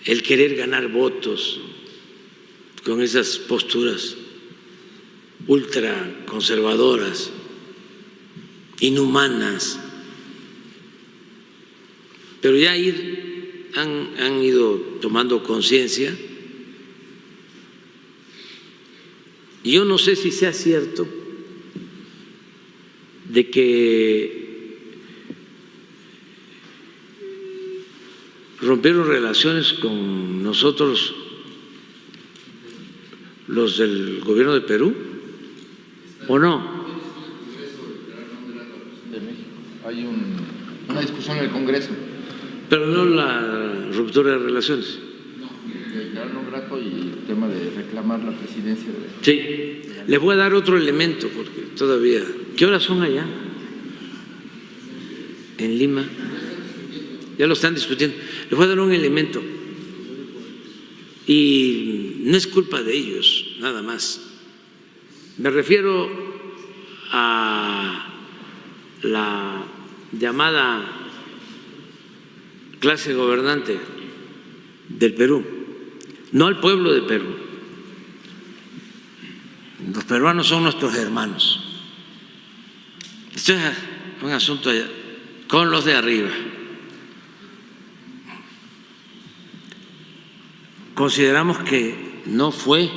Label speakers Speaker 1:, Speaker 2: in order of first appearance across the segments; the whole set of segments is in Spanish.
Speaker 1: el querer ganar votos con esas posturas ultraconservadoras, inhumanas, pero ya han ido tomando conciencia. Y yo no sé si sea cierto de que rompieron relaciones con nosotros los del gobierno de Perú, ¿o no?
Speaker 2: Hay una discusión en el Congreso.
Speaker 1: Pero no la ruptura de relaciones.
Speaker 2: No, declarar no grato y el tema de reclamar la presidencia.
Speaker 1: Sí, les voy a dar otro elemento porque todavía… ¿Qué horas son allá? En Lima. Ya lo están discutiendo. Les voy a dar un elemento. Y no es culpa de ellos, nada más. Me refiero a la llamada clase gobernante del Perú, no al pueblo de Perú. Los peruanos son nuestros hermanos. Esto es un asunto con los de arriba. Consideramos que no fue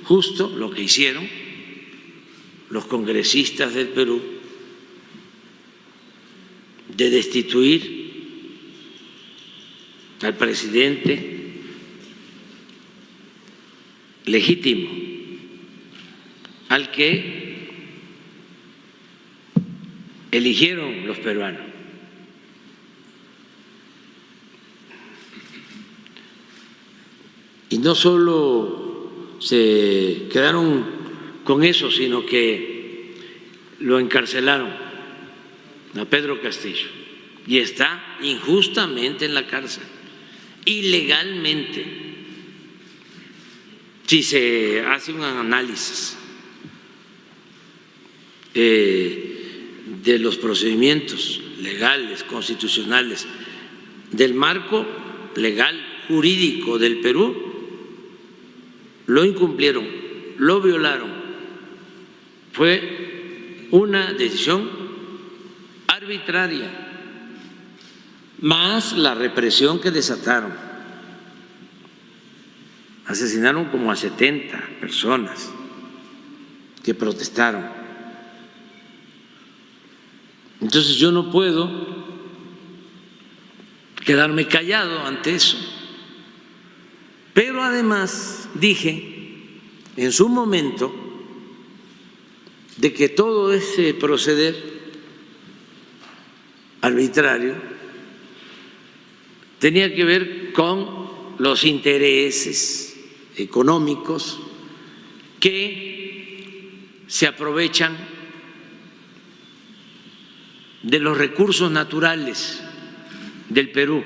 Speaker 1: justo lo que hicieron los congresistas del Perú de destituir al presidente legítimo, al que eligieron los peruanos. Y no solo se quedaron con eso, sino que lo encarcelaron a Pedro Castillo y está injustamente en la cárcel, ilegalmente, si se hace un análisis de los procedimientos legales, constitucionales, del marco legal jurídico del Perú. Lo incumplieron, lo violaron. Fue una decisión arbitraria, más la represión que desataron. Asesinaron como a 70 personas que protestaron. Entonces yo no puedo quedarme callado ante eso. Pero además dije en su momento de que todo ese proceder arbitrario tenía que ver con los intereses económicos que se aprovechan de los recursos naturales del Perú.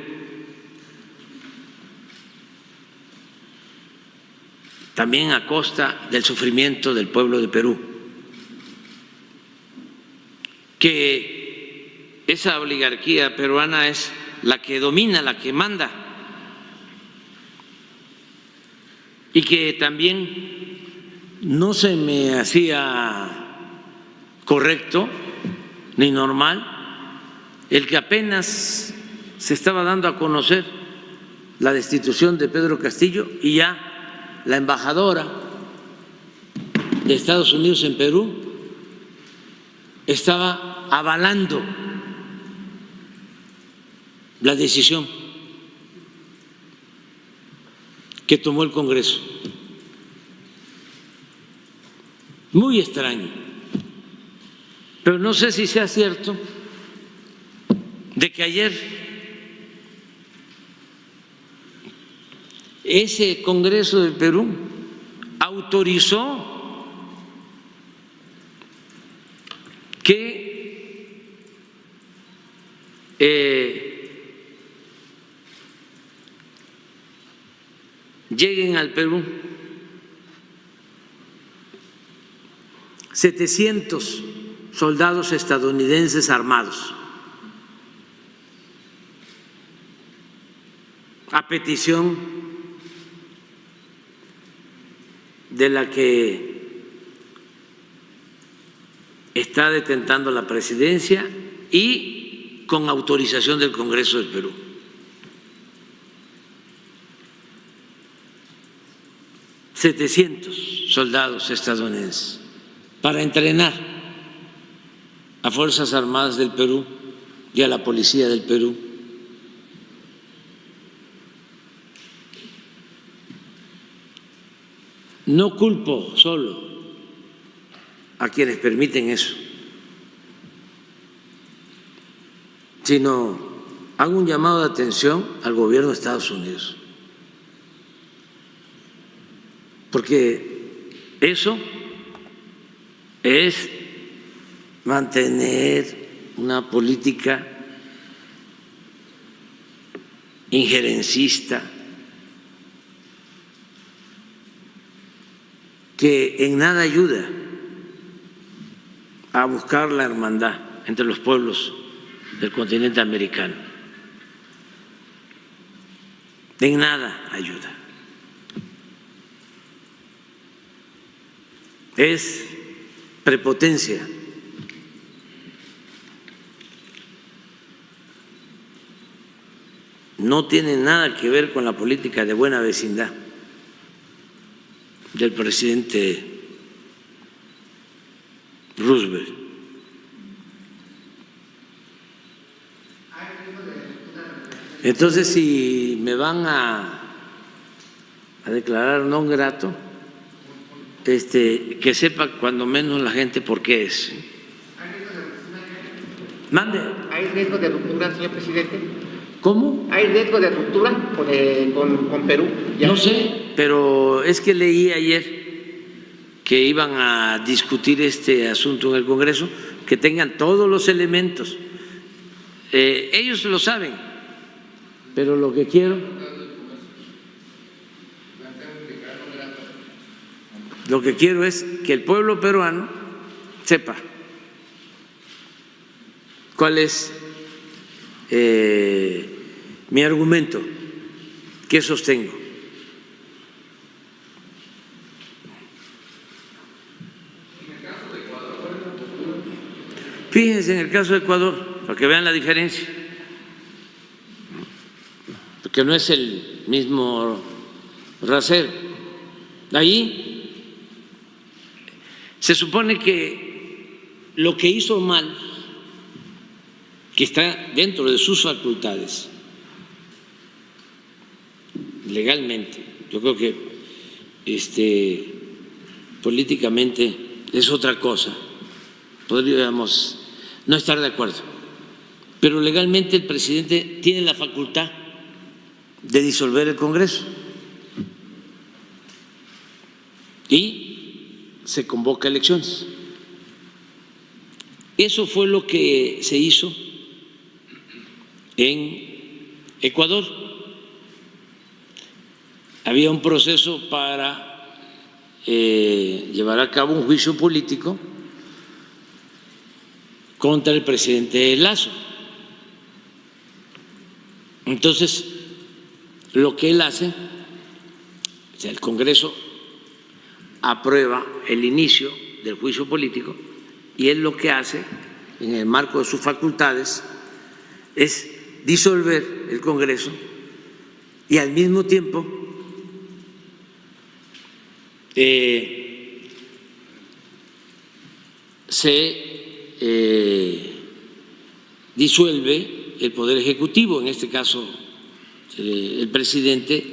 Speaker 1: También a costa del sufrimiento del pueblo de Perú, que esa oligarquía peruana es la que domina, la que manda, y que también no se me hacía correcto ni normal el que apenas se estaba dando a conocer la destitución de Pedro Castillo y ya la embajadora de Estados Unidos en Perú estaba avalando la decisión que tomó el Congreso. Muy extraño. Pero no sé si sea cierto de que ayer ese Congreso del Perú autorizó que lleguen al Perú 700 soldados estadounidenses armados. a petición de la que está detentando la presidencia y con autorización del Congreso del Perú. $700 soldados estadounidenses para entrenar a Fuerzas Armadas del Perú y a la Policía del Perú. No culpo solo a quienes permiten eso, sino hago un llamado de atención al gobierno de Estados Unidos, porque eso es mantener una política injerencista que en nada ayuda a buscar la hermandad entre los pueblos del continente americano. En nada ayuda. Es prepotencia. No tiene nada que ver con la política de buena vecindad del presidente Roosevelt. Entonces, si me van a declarar non grato, que sepa cuando menos la gente por qué es. Mande.
Speaker 3: ¿Hay riesgo de ruptura, señor presidente?
Speaker 1: ¿Cómo?
Speaker 3: ¿Hay riesgo de ruptura con Perú? ¿Ya?
Speaker 1: No sé, pero es que leí ayer que iban a discutir este asunto en el Congreso, que tengan todos los elementos. Ellos lo saben, pero lo que quiero es que el pueblo peruano sepa cuál es mi argumento, que sostengo. Fíjense en el caso de Ecuador, para que vean la diferencia, porque no es el mismo rasero. Ahí se supone que lo que hizo mal, que está dentro de sus facultades, legalmente, yo creo que políticamente es otra cosa, podríamos no estar de acuerdo, pero legalmente el presidente tiene la facultad de disolver el Congreso y se convoca elecciones. Eso fue lo que se hizo en Ecuador. Había un proceso para llevar a cabo un juicio político contra el presidente Lasso. Entonces, lo que él hace, o sea, el Congreso aprueba el inicio del juicio político y él lo que hace, en el marco de sus facultades, es disolver el Congreso y al mismo tiempo se disuelve el Poder Ejecutivo, en este caso el presidente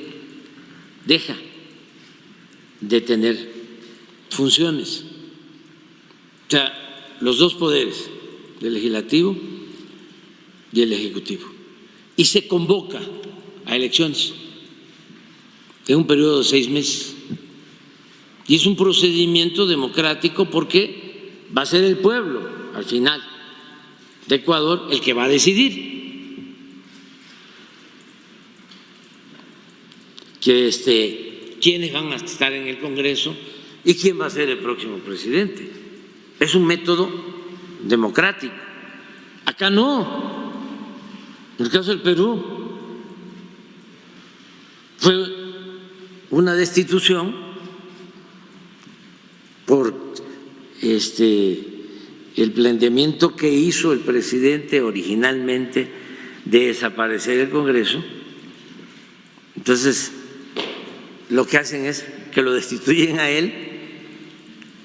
Speaker 1: deja de tener funciones. O sea, los dos poderes, el legislativo y el ejecutivo. Y se convoca a elecciones en un periodo de 6 meses. Y es un procedimiento democrático porque va a ser el pueblo, al final, de Ecuador el que va a decidir quiénes van a estar en el Congreso y quién va a ser el próximo presidente. Es un método democrático. Acá no. En el caso del Perú, fue una destitución por el planteamiento que hizo el presidente originalmente de desaparecer el Congreso. Entonces, lo que hacen es que lo destituyen a él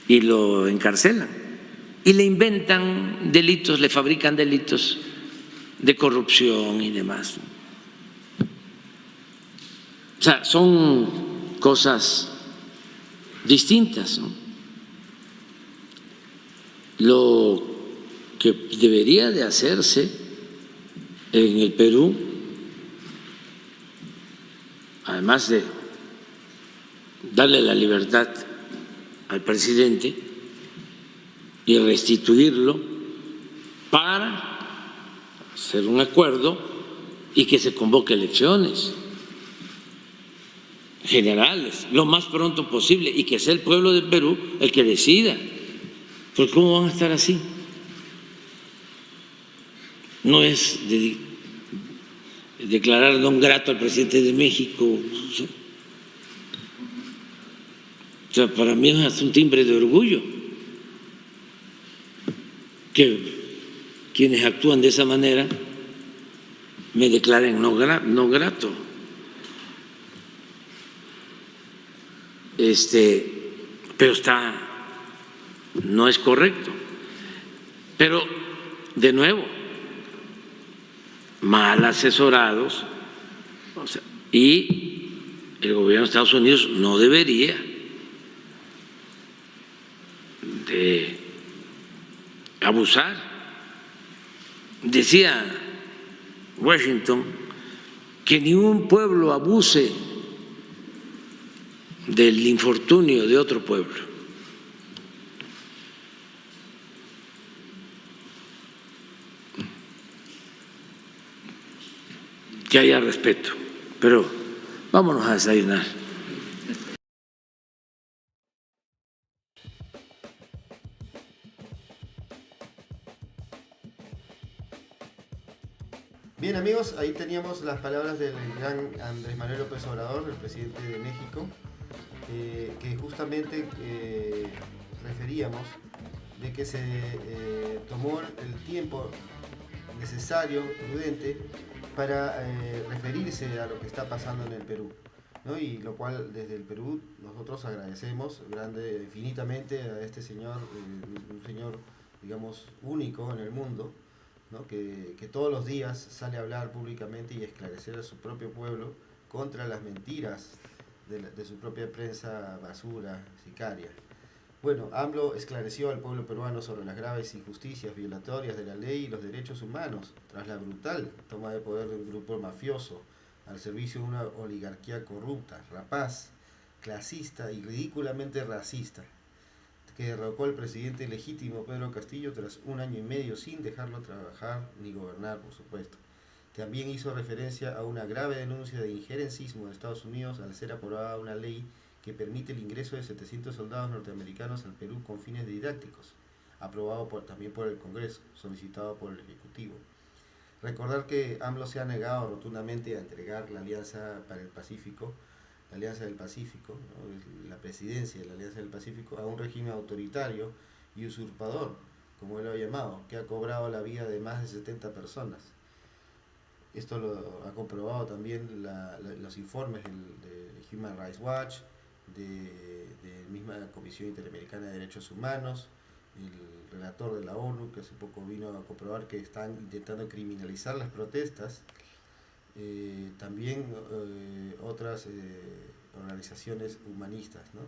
Speaker 1: y lo encarcelan. Y le inventan delitos, le fabrican delitos de corrupción y demás. O sea, son cosas distintas, ¿no? Lo que debería de hacerse en el Perú, además de darle la libertad al presidente y restituirlo para hacer un acuerdo y que se convoque elecciones generales lo más pronto posible y que sea el pueblo del Perú el que decida. Porque ¿cómo van a estar así? No es declarar non grato al presidente de México. O sea, para mí es un timbre de orgullo que quienes actúan de esa manera me declaren no grato. Pero no es correcto. Pero, de nuevo, mal asesorados, y el gobierno de Estados Unidos no debería de abusar. Decía Washington que ningún pueblo abuse del infortunio de otro pueblo. Que haya respeto, pero vámonos a desayunar.
Speaker 4: Bien amigos, ahí teníamos las palabras del gran Andrés Manuel López Obrador, el presidente de México, que justamente referíamos de que se tomó el tiempo necesario, prudente, para referirse a lo que está pasando en el Perú, ¿no? Y lo cual desde el Perú nosotros agradecemos infinitamente a este señor, un señor digamos único en el mundo, ¿no? que todos los días sale a hablar públicamente y esclarecer a su propio pueblo contra las mentiras de su propia prensa basura, sicaria. Bueno, AMLO esclareció al pueblo peruano sobre las graves injusticias violatorias de la ley y los derechos humanos, tras la brutal toma de poder de un grupo mafioso al servicio de una oligarquía corrupta, rapaz, clasista y ridículamente racista, que derrocó al presidente legítimo Pedro Castillo tras 1 año y medio sin dejarlo trabajar ni gobernar, por supuesto. También hizo referencia a una grave denuncia de injerencismo de Estados Unidos al ser aprobada una ley que permite el ingreso de 700 soldados norteamericanos al Perú con fines didácticos, aprobado también por el Congreso, solicitado por el Ejecutivo. Recordar que AMLO se ha negado rotundamente a entregar la Alianza para el Pacífico, la Alianza del Pacífico, ¿no? La presidencia de la Alianza del Pacífico, a un régimen autoritario y usurpador, como él lo ha llamado, que ha cobrado la vida de más de 70 personas. Esto lo ha comprobado también los informes de Human Rights Watch, de la misma Comisión Interamericana de Derechos Humanos, el relator de la ONU, que hace poco vino a comprobar que están intentando criminalizar las protestas, también otras organizaciones humanistas, ¿no?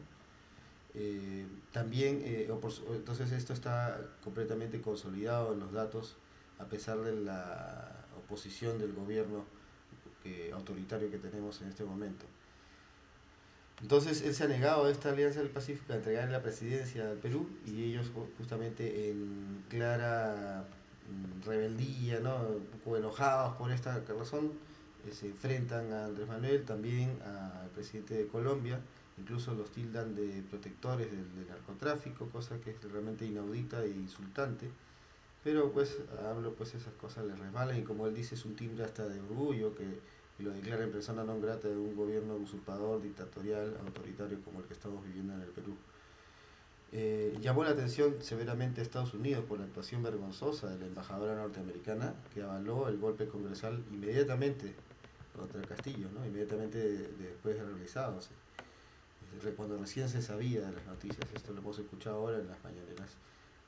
Speaker 4: Entonces esto está completamente consolidado en los datos, a pesar de la oposición del gobierno autoritario que tenemos en este momento. Entonces él se ha negado a esta Alianza del Pacífico a entregar la presidencia al Perú, y ellos justamente en clara rebeldía, ¿no? Un poco enojados por esta razón, se enfrentan a Andrés Manuel, también al presidente de Colombia, incluso los tildan de protectores del narcotráfico, cosa que es realmente inaudita e insultante. Pero pues hablo, pues esas cosas les resbalan, y como él dice, es un timbre hasta de orgullo que y lo declara en persona non grata de un gobierno usurpador, dictatorial, autoritario como el que estamos viviendo en el Perú. Llamó la atención severamente a Estados Unidos por la actuación vergonzosa de la embajadora norteamericana, que avaló el golpe congresal inmediatamente contra Castillo, ¿no? Inmediatamente después de realizado, cuando recién se sabía de las noticias. Esto lo hemos escuchado ahora en las mañaneras,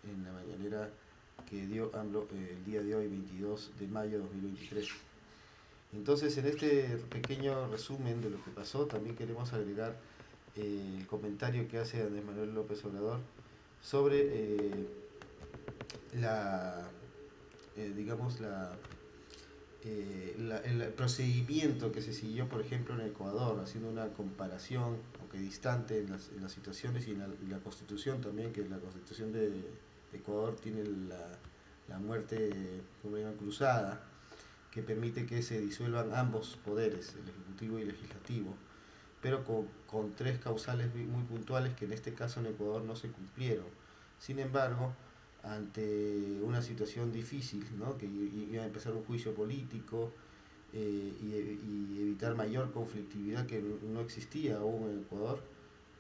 Speaker 4: en la mañanera que dio AMLO el día de hoy, 22 de mayo de 2023. Entonces, en este pequeño resumen de lo que pasó, también queremos agregar el comentario que hace Andrés Manuel López Obrador sobre el procedimiento que se siguió, por ejemplo, en Ecuador, haciendo una comparación, aunque distante, en las situaciones y en la Constitución también, que la Constitución de Ecuador tiene la muerte, como llaman, cruzada, que permite que se disuelvan ambos poderes, el Ejecutivo y el Legislativo, pero con tres causales muy puntuales que en este caso en Ecuador no se cumplieron. Sin embargo, ante una situación difícil, ¿no? Que iba a empezar un juicio político y evitar mayor conflictividad que no existía aún en Ecuador,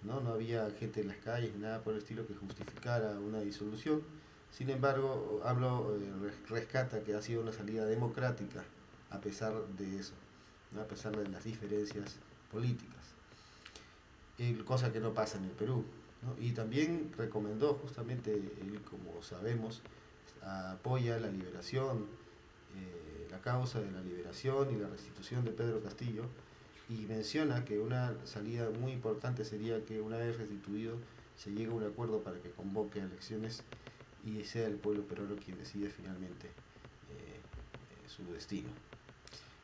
Speaker 4: no había gente en las calles, nada por el estilo que justificara una disolución. Sin embargo, rescata que ha sido una salida democrática a pesar de eso, ¿no? A pesar de las diferencias políticas, cosa que no pasa en el Perú, ¿no? Y también recomendó justamente, él, como sabemos, apoya la liberación, la causa de la liberación y la restitución de Pedro Castillo, y menciona que una salida muy importante sería que una vez restituido se llegue a un acuerdo para que convoque elecciones y sea el pueblo peruano quien decide finalmente su destino.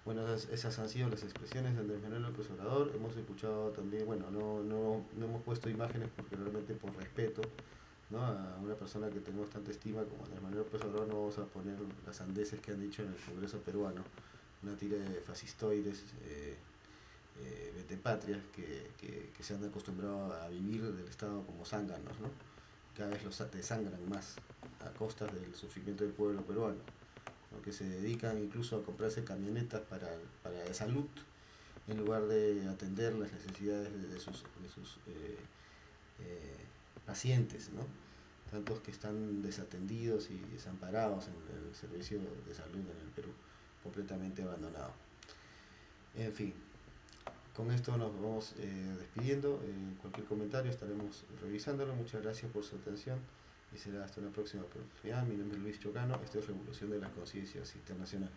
Speaker 4: Bueno, esas han sido las expresiones de Andrés Manuel López Obrador. Hemos escuchado también, bueno, no hemos puesto imágenes porque realmente por respeto, ¿no? A una persona que tenemos tanta estima como Andrés Manuel López Obrador, no vamos a poner las sandeces que han dicho en el Congreso peruano, una tira de fascistoides, vetepatrias que se han acostumbrado a vivir del Estado como zánganos, ¿no? Cada vez los desangran más a costas del sufrimiento del pueblo peruano, ¿no? Que se dedican incluso a comprarse camionetas para la salud en lugar de atender las necesidades de sus pacientes, ¿no? Tantos que están desatendidos y desamparados en el servicio de salud en el Perú, completamente abandonado. En fin, con esto nos vamos despidiendo. Cualquier comentario estaremos revisándolo. Muchas gracias por su atención y será hasta una próxima oportunidad. Mi nombre es Luis Chocano. Esto es Revolución de las Conciencias Internacional.